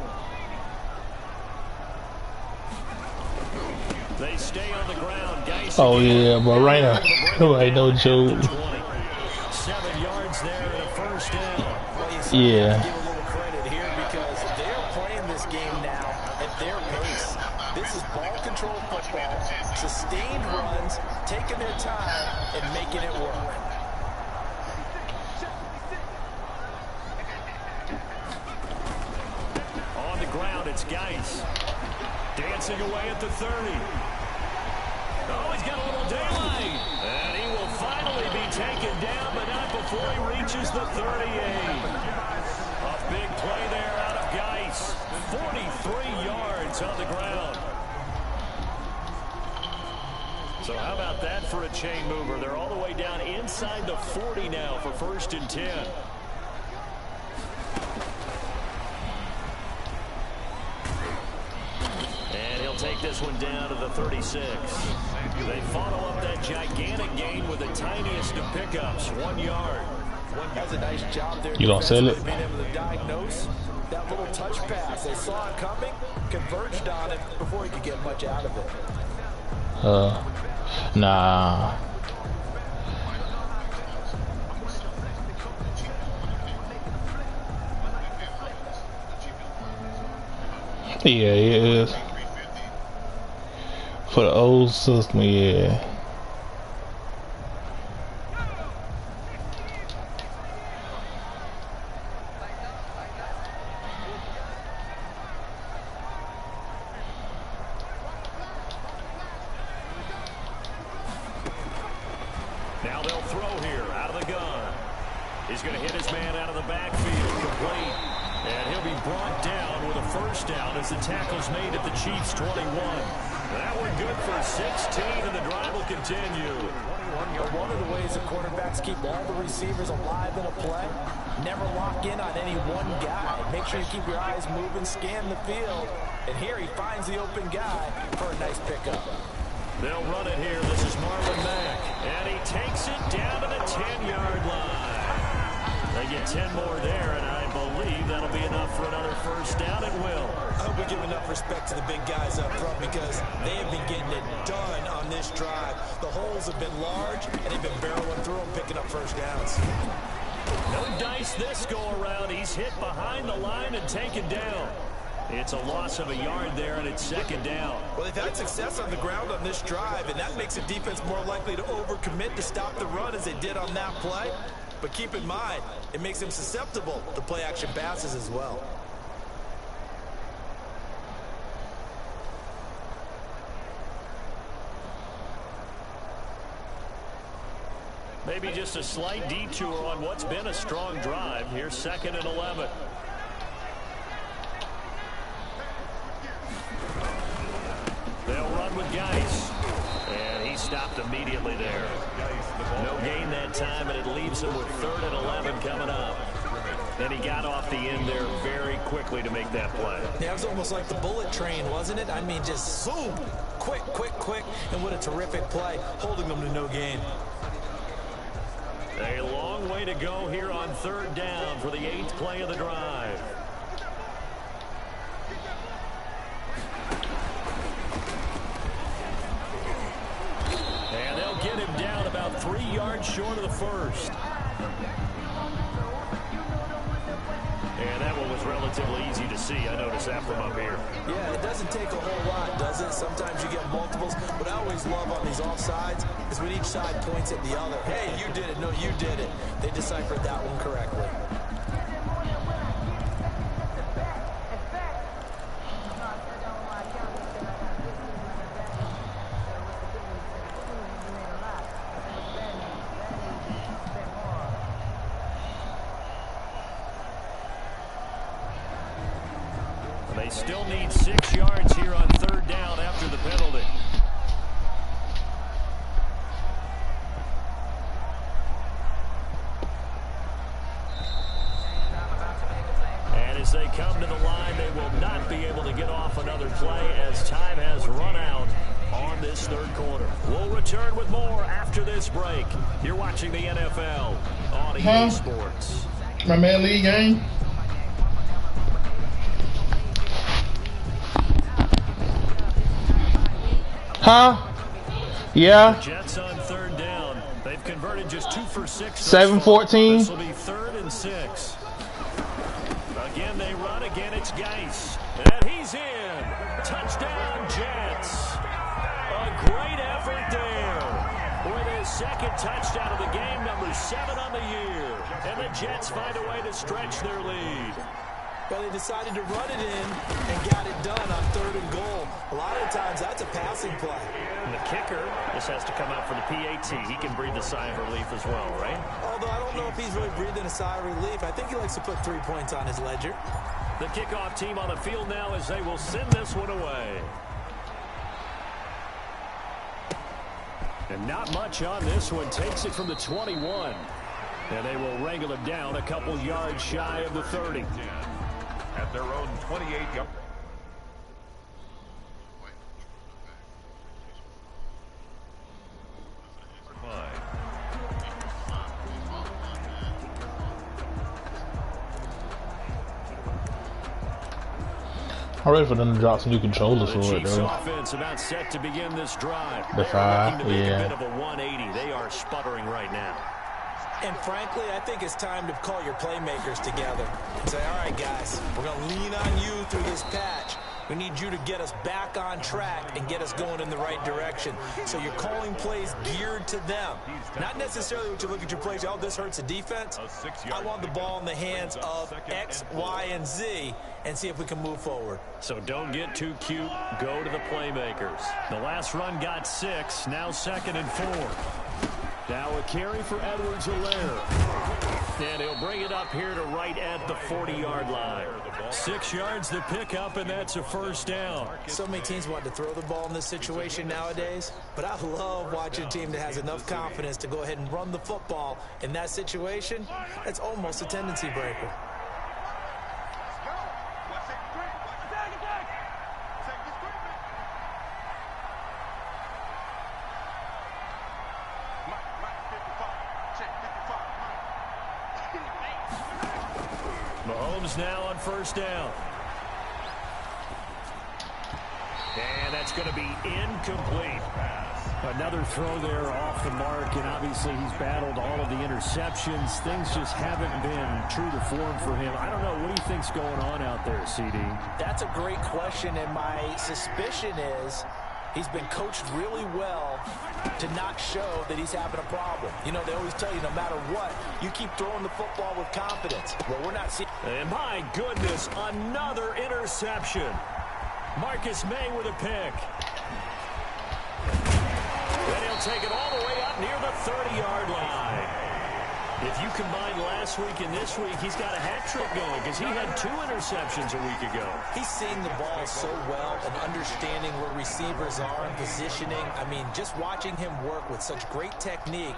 Speaker 2: They stay on the ground. Guys,
Speaker 5: oh yeah, but right now, ain't no joke.
Speaker 2: 7 yards there and a first down.
Speaker 5: Yeah.
Speaker 3: Give a little credit here because they're playing this game now at their pace. This is ball control football, sustained gained runs, taking their time, and making it work.
Speaker 2: On the ground, it's Geis. Dancing away at the 30. Oh, he's got a little daylight. And he will finally be taken down, but not before he reaches the 38. A big play there out of Geis. 43 yards on the ground. So how about that for a chain mover? They're all the way down inside the 40 now for 1st and 10. And he'll take this one down to the 36. They follow up that gigantic gain with the tiniest of pickups, 1 yard.
Speaker 3: That's a nice job there.
Speaker 5: You gonna sell it?
Speaker 3: Being able to diagnose that little touch pass. They saw it coming, converged on it before he could get much out of it.
Speaker 5: Nah. Yeah, it is. For the old system, yeah.
Speaker 2: Now they'll throw here out of the gun. He's going to hit his man out of the backfield, complete. And he'll be brought down with a 1st down as the tackle's made at the Chiefs' 21. That one good for 16, and the drive will continue.
Speaker 3: One of the ways the quarterbacks keep all the receivers alive in a play, never lock in on any one guy. Make sure you keep your eyes moving, scan the field. And here he finds the open guy for a nice pickup.
Speaker 2: They'll run it here. This is Marlon Mack. And he takes it down to the 10-yard line. They get 10 more there, and I believe that'll be enough for another 1st down. It will.
Speaker 3: I hope we give enough respect to the big guys up front because they have been getting it done on this drive. The holes have been large, and they've been barreling through them, picking up 1st downs.
Speaker 2: No dice this go-around. He's hit behind the line and taken down. It's a loss of a yard there, and it's 2nd down.
Speaker 3: Well, they've had success on the ground on this drive, and that makes a defense more likely to overcommit to stop the run as they did on that play. But keep in mind, it makes them susceptible to play-action passes as well.
Speaker 2: Maybe just a slight detour on what's been a strong drive. Here's 2nd and 11. They'll run with Geis. And he stopped immediately there. No gain that time, and it leaves him with 3rd and 11 coming up. And he got off the end there very quickly to make that play.
Speaker 3: Yeah, it was almost like the bullet train, wasn't it? I mean, just zoom. Quick, quick, quick. And what a terrific play, holding them to no gain.
Speaker 2: A long way to go here on 3rd down for the 8th play of the drive. And they'll get him down about 3 yards short of the 1st. And that one was relatively easy to see. I noticed that from up here.
Speaker 3: Yeah, it doesn't take a whole lot, does it? Sometimes you get multiples. What I always love on these offsides is when each side points at the other. Hey, you did it. No, you did it. They deciphered that one correctly.
Speaker 2: They still need 6 yards here on 3rd down after the penalty. And as they come to the line, they will not be able to get off another play as time has run out on this 3rd quarter. We'll return with more after this break. You're watching the NFL on EA Sports.
Speaker 5: My man League game. Huh? Yeah.
Speaker 2: Jets on 3rd down. They've converted just 2 for 6.
Speaker 5: 7-14.
Speaker 2: This will be 3rd and 6. Again, they run. Again, it's Geis. And he's in. Touchdown, Jets. A great effort his second touchdown of the game, number 7 on the year. And the Jets find a way to stretch their lead.
Speaker 3: But they decided to run it in and got it done on 3rd and goal. A lot of the times, that's a passing play.
Speaker 2: And the kicker, this has to come out for the PAT. He can breathe a sigh of relief as well, right?
Speaker 3: Although I don't know if he's really breathing a sigh of relief. I think he likes to put 3 points on his ledger.
Speaker 2: The kickoff team on the field now as they will send this one away. And not much on this one. Takes it from the 21. And they will wrangle him down a couple yards shy of the 30.
Speaker 4: At their own 28-yard.
Speaker 5: I'm ready for them to drop some new controllers for it,
Speaker 2: Chiefs
Speaker 5: though.
Speaker 2: offense about set to begin this drive.
Speaker 5: The 5,
Speaker 2: to make
Speaker 5: yeah.
Speaker 2: a bit of a 180. They are sputtering right now.
Speaker 3: And frankly, I think it's time to call your playmakers together and say, all right, guys, we're going to lean on you through this patch. We need you to get us back on track and get us going in the right direction. So you're calling plays geared to them. Not necessarily what you look at your plays, oh, this hurts the defense. I want the ball in the hands of X, Y, and Z and see if we can move forward.
Speaker 2: So don't get too cute. Go to the playmakers. The last run got 6. Now 2nd and 4. Now a carry for Edwards-Helaire. And he'll bring it up here to right at the 40-yard line. 6 yards to pick up, and that's a first down.
Speaker 3: So many teams want to throw the ball in this situation nowadays, but I love watching a team that has enough confidence to go ahead and run the football in that situation. That's almost a tendency breaker.
Speaker 2: Mahomes now on first down. And that's going to be incomplete. Another throw there off the mark, and obviously he's battled all of the interceptions. Things just haven't been true to form for him. I don't know. What do you think's going on out there, CD?
Speaker 3: That's a great question, and my suspicion is he's been coached really well to not show that he's having a problem. You know, they always tell you no matter what, you keep throwing the football with confidence. Well, we're not seeing.
Speaker 2: And my goodness, another interception. Marcus May with a pick. Then he'll take it all the way up near the 30-yard line. If you combine last week and this week, he's got a hat trick going because he had 2 interceptions a week ago.
Speaker 3: He's seeing the ball so well and understanding where receivers are and positioning. I mean, just watching him work with such great technique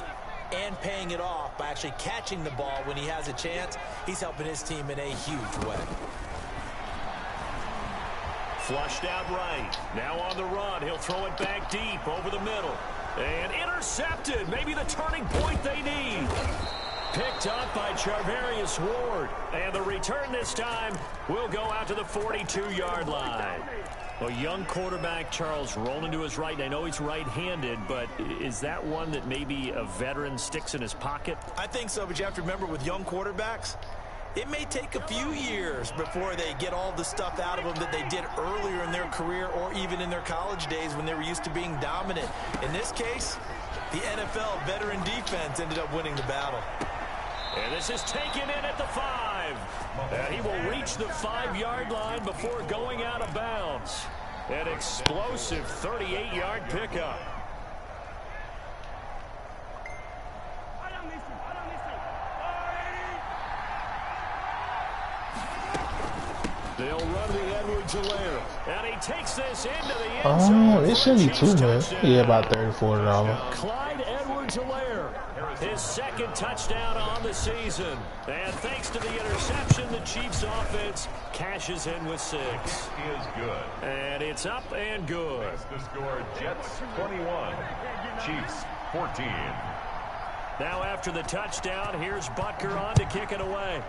Speaker 3: and paying it off by actually catching the ball when he has a chance, he's helping his team in a huge way.
Speaker 2: Flushed out right. Now on the run. He'll throw it back deep over the middle. And intercepted. Maybe the turning point they need. Picked up by Charvarius Ward. And the return this time will go out to the 42-yard line. A young quarterback, Charles, rolling to his right. And I know he's right-handed, but is that one that maybe a veteran sticks in his pocket?
Speaker 3: I think so, but you have to remember with young quarterbacks, it may take a few years before they get all the stuff out of them that they did earlier in their career or even in their college days when they were used to being dominant. In this case, the NFL veteran defense ended up winning the battle.
Speaker 2: And this is taken in at the 5. And he will reach the 5-yard line before going out of bounds. An explosive 38-yard pickup. They'll run with Edwards-Helaire. And he takes this into the end zone.
Speaker 5: Oh, it shouldn't be too much. Yeah, about $30-40.
Speaker 2: Clyde Edwards-Helaire, his 2nd touchdown on the season. And thanks to the interception, the Chiefs offense cashes in with 6.
Speaker 4: Is good.
Speaker 2: And it's up and good.
Speaker 4: The score, Jets 21, Chiefs 14.
Speaker 2: Now after the touchdown, here's Butker on to kick it away.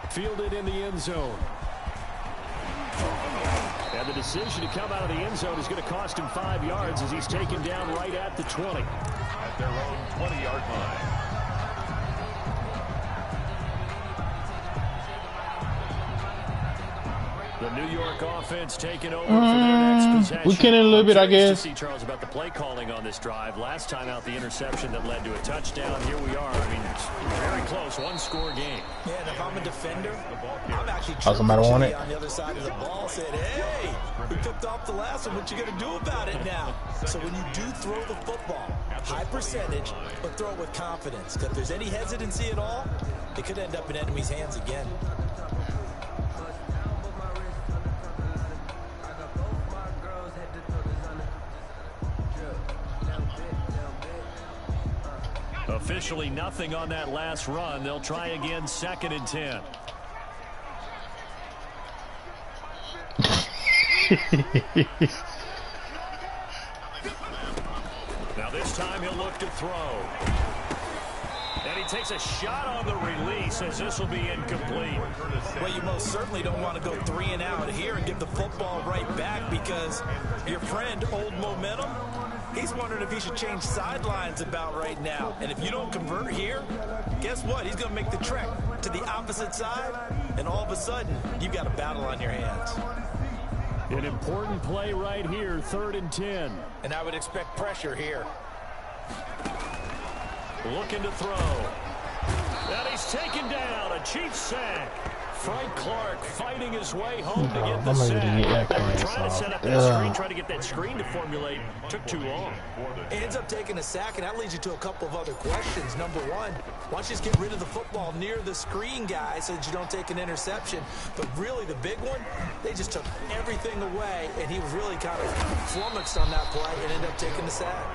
Speaker 2: Fielded in the end zone. And the decision to come out of the end zone is going to cost him 5 yards as he's taken down right at the 20.
Speaker 4: At their own 20-yard line.
Speaker 2: The New York offense taking over for their next possession.
Speaker 5: We can in a little bit, I guess.
Speaker 2: To see, Charles, about the play calling on this drive. Last time out, the interception that led to a touchdown. Here we are. I mean, it's very close. One-score game.
Speaker 3: Yeah, and if I'm a defender, I'm actually
Speaker 5: somebody want it?
Speaker 3: on the other side of the ball said, hey, we picked off the last one. What you going to do about it now? So when you do throw the football, high percentage, but throw it with confidence. Because if there's any hesitancy at all, it could end up in enemy's hands again.
Speaker 2: Officially nothing on that last run. They'll try again, 2nd and 10. Now this time he'll look to throw. And he takes a shot on the release as this will be incomplete.
Speaker 3: Well, you most certainly don't want to go 3 and out here and give the football right back because your friend, Old Momentum, he's wondering if he should change sidelines about right now. And if you don't convert here, guess what? He's going to make the trek to the opposite side, and all of a sudden, you've got a battle on your hands.
Speaker 2: An important play right here, 3rd and 10.
Speaker 3: And I would expect pressure here.
Speaker 2: Looking to throw. And he's taken down. A Chiefs sack. Frank Clark fighting his way home to get the sack. They were trying to set up that screen, trying to get that screen to formulate. Took too long.
Speaker 3: It ends up taking a sack, and that leads you to a couple of other questions. Number one, why don't you just get rid of the football near the screen guy so that you don't take an interception? But really, the big one, they just took everything away, and he was really kind of flummoxed on that play and ended up taking the sack.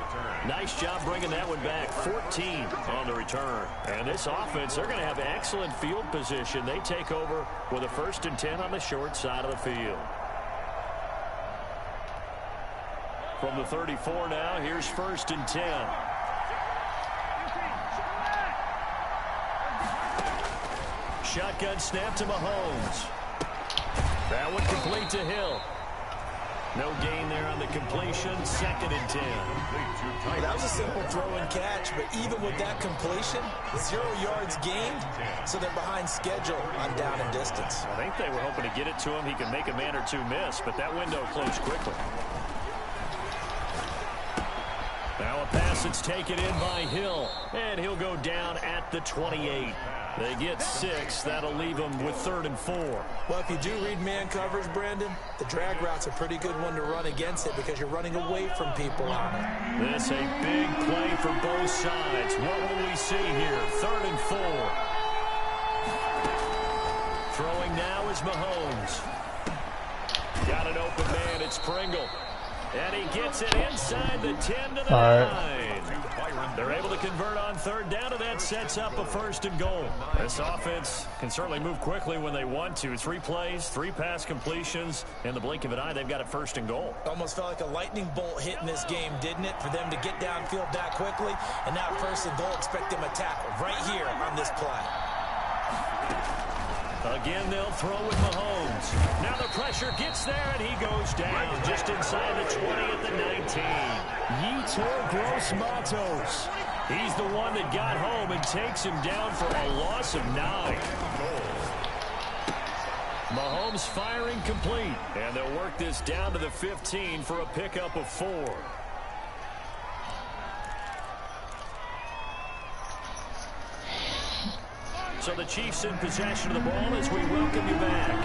Speaker 2: Nice job bringing that one back. 14 on the return. And this offense, they're going to have excellent field position. They take over with a 1st and 10 on the short side of the field. From the 34 now, here's 1st and 10. Shotgun snap to Mahomes. That one complete to Hill. No gain there on the completion. 2nd and 10.
Speaker 3: That was a simple throw and catch, but even with that completion, 0 yards gained, so they're behind schedule on down and distance.
Speaker 2: I think they were hoping to get it to him. He could make a man or two miss, but that window closed quickly. Now a pass that's taken in by Hill, and he'll go down at the 28. They get 6. That'll leave them with 3rd and 4.
Speaker 3: Well, if you do read man coverage, Brandon, the drag route's a pretty good one to run against it because you're running away from people on it.
Speaker 2: This a big play for both sides. What will we see here? 3rd and 4. Throwing now is Mahomes. Got an open man. It's Pringle. And he gets it inside the 10 to the 9. They're able to convert on 3rd down, and that sets up a 1st and goal. This offense can certainly move quickly when they want to. 3 plays, 3 pass completions. In the blink of an eye, they've got it 1st and goal.
Speaker 3: Almost felt like a lightning bolt hit in this game, didn't it? For them to get downfield that quickly. And now 1st and goal, expect them to tackle right here on this play.
Speaker 2: Again, they'll throw with Mahomes. Now the pressure gets there, and he goes down just inside the 20 at the 19. Yetur Gross-Matos. He's the one that got home and takes him down for a loss of 9. Mahomes firing complete, and they'll work this down to the 15 for a pickup of 4. So the Chiefs in possession of the ball as we welcome you back.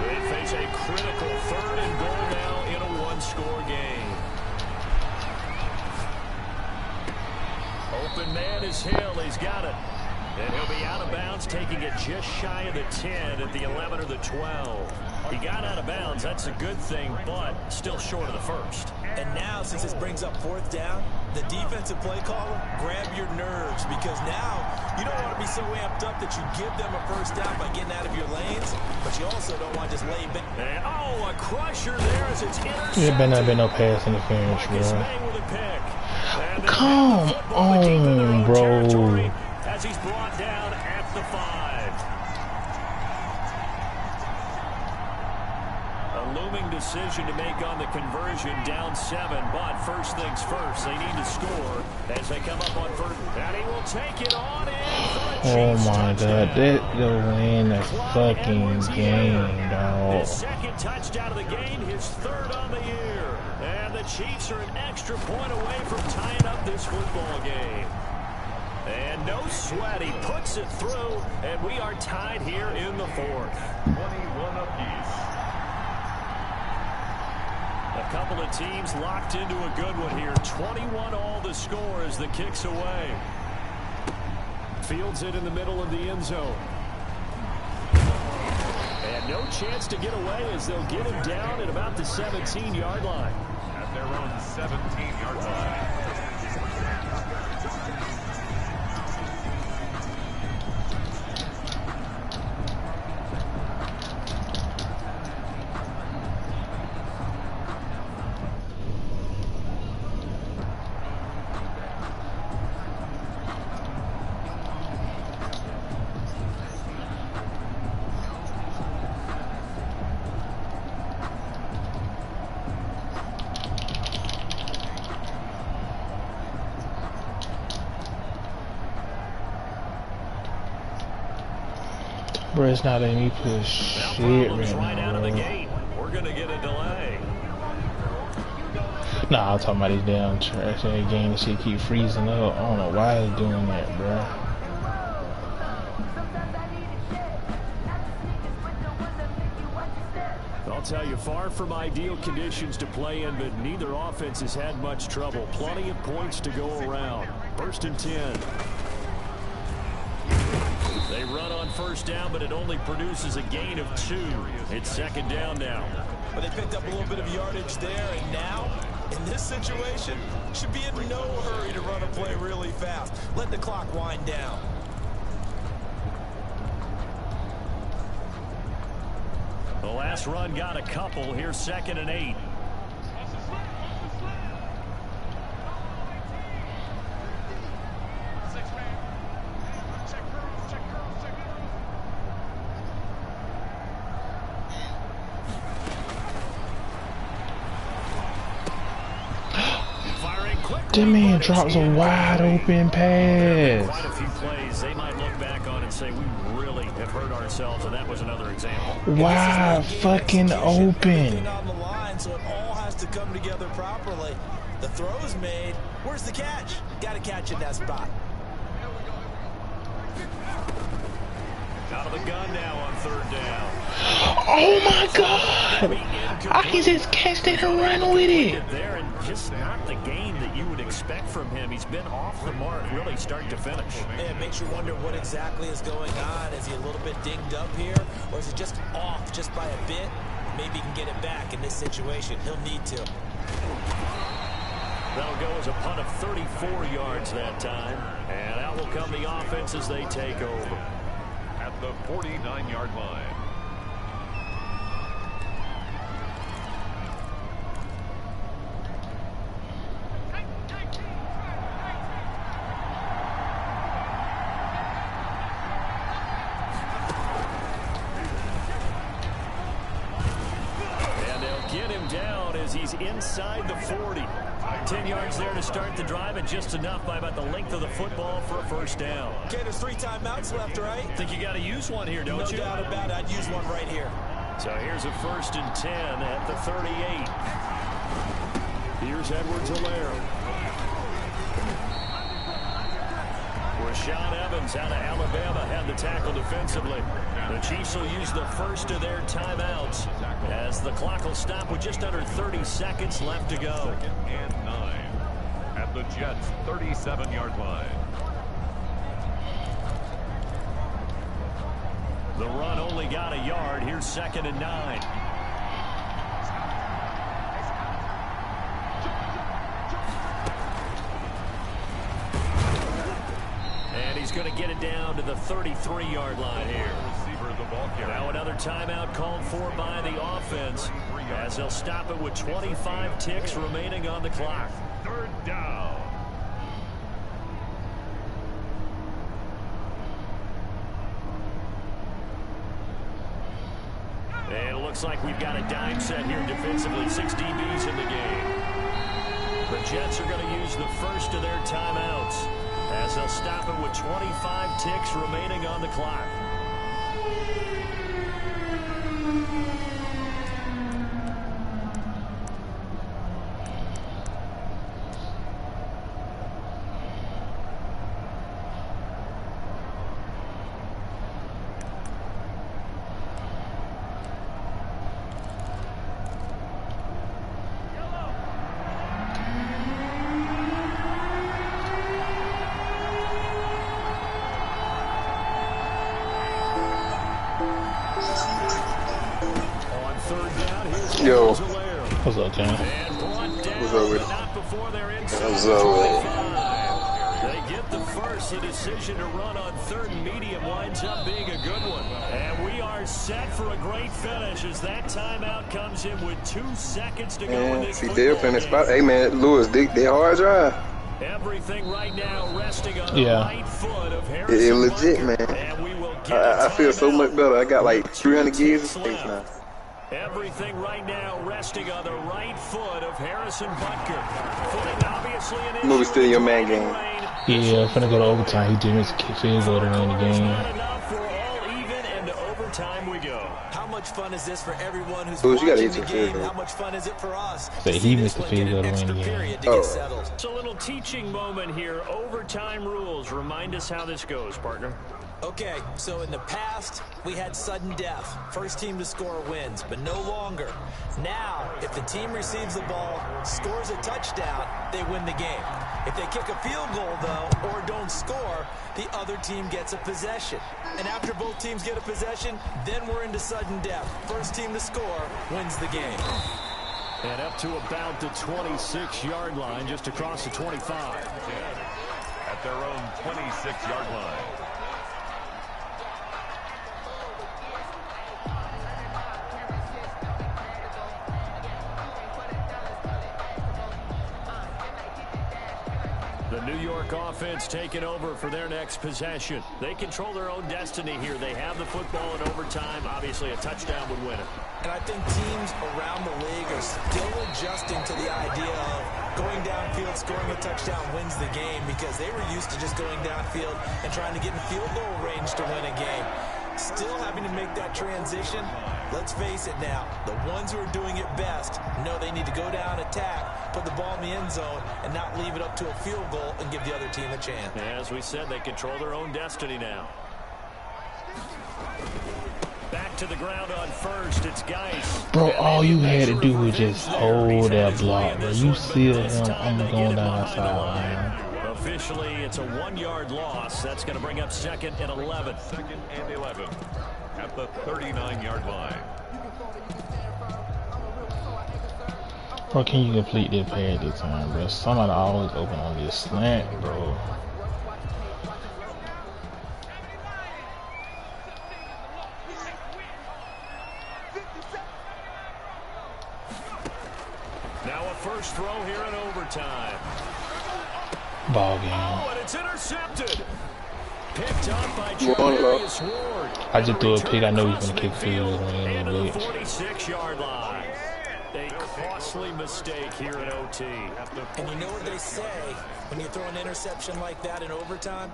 Speaker 2: They face a critical 3rd and goal now in a 1-score game. Open man is Hill. He's got it. And he'll be out of bounds, taking it just shy of the 10 at the 11 or the 12. He got out of bounds. That's a good thing, but still short of the 1st.
Speaker 3: And now, since this brings up 4th down, the defensive play caller, grab your nerves, because now you don't want to be so amped up that you give them a 1st down by getting out of your lanes, but you also don't want to just lay back.
Speaker 2: And, a crusher there as it's intercepted.
Speaker 5: There better not be no pass interference, bro.
Speaker 2: Come
Speaker 5: on, bro.
Speaker 2: As he's brought down at the 5. A looming decision to make on the conversion, down 7, but first things first, they need to score as they come up on first. And he will take it on in for a
Speaker 5: Oh
Speaker 2: Chiefs
Speaker 5: my
Speaker 2: touchdown.
Speaker 5: God, that go win the fucking game, dog.
Speaker 2: His second touchdown of the game, his third on the year. And the Chiefs are an extra point away from tying up this football game. And no sweat, he puts it through, and we are tied here in the fourth.
Speaker 4: 21 apiece.
Speaker 2: A couple of teams locked into a good one here. 21 all the score as the kick's away. Fields it in the middle of the end zone. And no chance to get away as they'll get him down at about the 17-yard line.
Speaker 4: At their own 17-yard line.
Speaker 5: Bro, it's not letting me push shit right
Speaker 2: out of
Speaker 5: now,
Speaker 2: the
Speaker 5: bro.
Speaker 2: gate. We're going to get a delay.
Speaker 5: Nah, I'm talking about these damn trash ass game. This shit keep freezing up. I don't know why it's doing that, bro.
Speaker 2: I'll tell you, far from ideal conditions to play in, but neither offense has had much trouble. Plenty of points to go around. First and 10. They run on first down, but it only produces a gain of 2. It's second down now.
Speaker 3: But they picked up a little bit of yardage there, and now, in this situation, should be in no hurry to run a play really fast. Let the clock wind down.
Speaker 2: The last run got a couple. Here's second and 8.
Speaker 5: That man drops a wide open pass.
Speaker 2: Quite a few plays they might look back on and say we really have hurt ourselves, and that was another example.
Speaker 5: Wide fucking open.
Speaker 3: On the line, so it all has to come together properly. The throw's made. Where's the catch? Got to catch in that spot.
Speaker 2: Out of the gun now on third down.
Speaker 5: Oh my God! I can just catch that and run with it.
Speaker 2: There, and just not the game that you would expect from him. He's been off the mark, really start to finish.
Speaker 3: Yeah, it makes you wonder what exactly is going on. Is he a little bit dinged up here, or is it just off just by a bit? Maybe he can get it back in this situation. He'll need to.
Speaker 2: That'll go as a punt of 34 yards that time. And out will come the offense as they take over.
Speaker 4: At the 49-yard line.
Speaker 2: And they'll get him down as he's inside the 40. 10 yards there to start the drive, and just enough by about the length of the football for a first down.
Speaker 3: Okay, there's 3 timeouts left, right?
Speaker 2: Think you got to use one here, don't you?
Speaker 3: No doubt about it. I'd use one right here.
Speaker 2: So here's a first and 10 at the 38. Here's Edwards-Helaire. Rashaan Evans out of Alabama had the tackle defensively. The Chiefs will use the first of their timeouts as the clock will stop with just under 30 seconds left to go.
Speaker 4: 2nd and 9 at the Jets' 37-yard line.
Speaker 2: The run only got a yard. Here's 2nd and 9. And he's going to get it down to the 33-yard line here.
Speaker 4: Receiver, the ball carrier.
Speaker 2: Now another timeout called for by the offense as they'll stop it with 25 ticks remaining on the clock.
Speaker 4: 3rd down.
Speaker 2: And it looks looks like we've got a dime set here defensively. 6 DBs in the game. The Jets are going to use the first of their timeouts as they'll stop it with 25 ticks remaining on the clock.
Speaker 6: Yo.
Speaker 5: What's up, Ken?
Speaker 6: What's up with it? What's up with it?
Speaker 2: They get the first. The decision to run on 3rd and medium winds up being a good one. And we are set for a great finish as that timeout comes in with 2 seconds to go in this
Speaker 6: see, they're playing the spot. Hey, man, Lewis, they hard drive.
Speaker 2: Everything right now resting on the right foot of Harrison.
Speaker 6: It's legit, man.
Speaker 2: And we will get
Speaker 6: I feel so much better. I got like 300 gigs of space now.
Speaker 2: Everything right now resting on the right foot of Harrison Butker. Footing obviously an issue.
Speaker 6: Movie still in your man game.
Speaker 5: Yeah, finna go to overtime. He did miss a kick field goal in the game.
Speaker 2: Enough. We're all even, and to overtime we go.
Speaker 3: How much fun is this for everyone who's
Speaker 6: Louis,
Speaker 3: watching the game? How much fun is it for us?
Speaker 5: So he missed the field goal to win the game.
Speaker 2: It's a little teaching moment here. Overtime rules. Remind us how this goes, partner.
Speaker 3: Okay, so in the past, we had sudden death. First team to score wins, but no longer. Now, if the team receives the ball, scores a touchdown, they win the game. If they kick a field goal, though, or don't score, the other team gets a possession. And after both teams get a possession, then we're into sudden death. First team to score wins the game.
Speaker 2: And up to about the 26-yard line, just across the 25.
Speaker 4: At their own 26-yard line.
Speaker 2: The New York offense taking over for their next possession. They control their own destiny here. They have the football in overtime. Obviously, a touchdown would win it.
Speaker 3: And I think teams around the league are still adjusting to the idea of going downfield, scoring a touchdown wins the game, because they were used to just going downfield and trying to get in field goal range to win a game. Still having to make that transition. Let's face it now, the ones who are doing it best know they need to go down, attack, put the ball in the end zone, and not leave it up to a field goal and give the other team a chance.
Speaker 2: As we said, they control their own destiny now. Back to the ground on first, it's Geis.
Speaker 5: Bro, all you had to do was just hold that block, bro. You seal him, I'm going down that sideline.
Speaker 2: Officially, it's a 1-yard loss. That's going to bring up 2nd and 11.
Speaker 4: 2nd and 11 at the 39-yard line.
Speaker 5: Bro, can you complete that pass this time, bro? Somebody always open on this slant, bro.
Speaker 2: Now a first throw here in overtime.
Speaker 5: Ball game.
Speaker 2: Oh, and it's intercepted. Picked up by Darius Ward.
Speaker 5: I just threw a pick. I know he's going to kick field goal in
Speaker 2: into
Speaker 5: the
Speaker 2: the
Speaker 5: bitch.
Speaker 2: 46-yard line. A costly mistake here in OT.
Speaker 3: And you know what they say, when you throw an interception like that in overtime,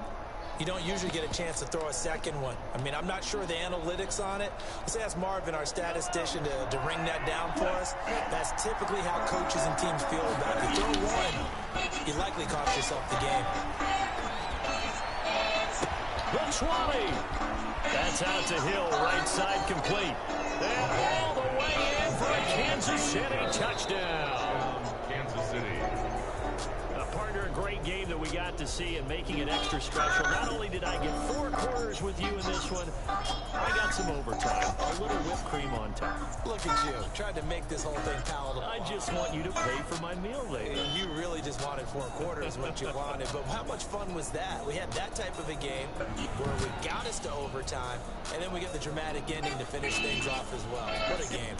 Speaker 3: you don't usually get a chance to throw a second one. I mean, I'm not sure of the analytics on it. Let's ask Marvin, our statistician, to ring that down for us. That's typically how coaches and teams feel about it. If you throw one, you likely cost yourself the game.
Speaker 2: The 20. That's out to Hill, right side complete. And all the way in for a Kansas City touchdown.
Speaker 4: Kansas City.
Speaker 2: Partner, a great game that we got to see and making it extra special. Not only did I get 4 quarters with you in this one, I got some overtime. A little whipped cream on top.
Speaker 3: Look at you, trying to make this whole thing palatable.
Speaker 2: I just want you to pay for my meal later.
Speaker 3: You really just wanted 4 quarters, what you wanted. But how much fun was that? We had that type of a game where we got us to overtime, and then we get the dramatic ending to finish things off as well. What a game.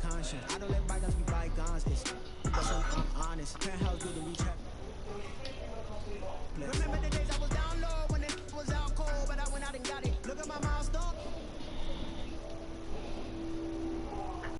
Speaker 7: conscience. I don't let bygones be bygones. It's I'm honest. Penthouse do the retrap. Remember the days I was down low when it was out cold, but I went out and got it. Look at my mind.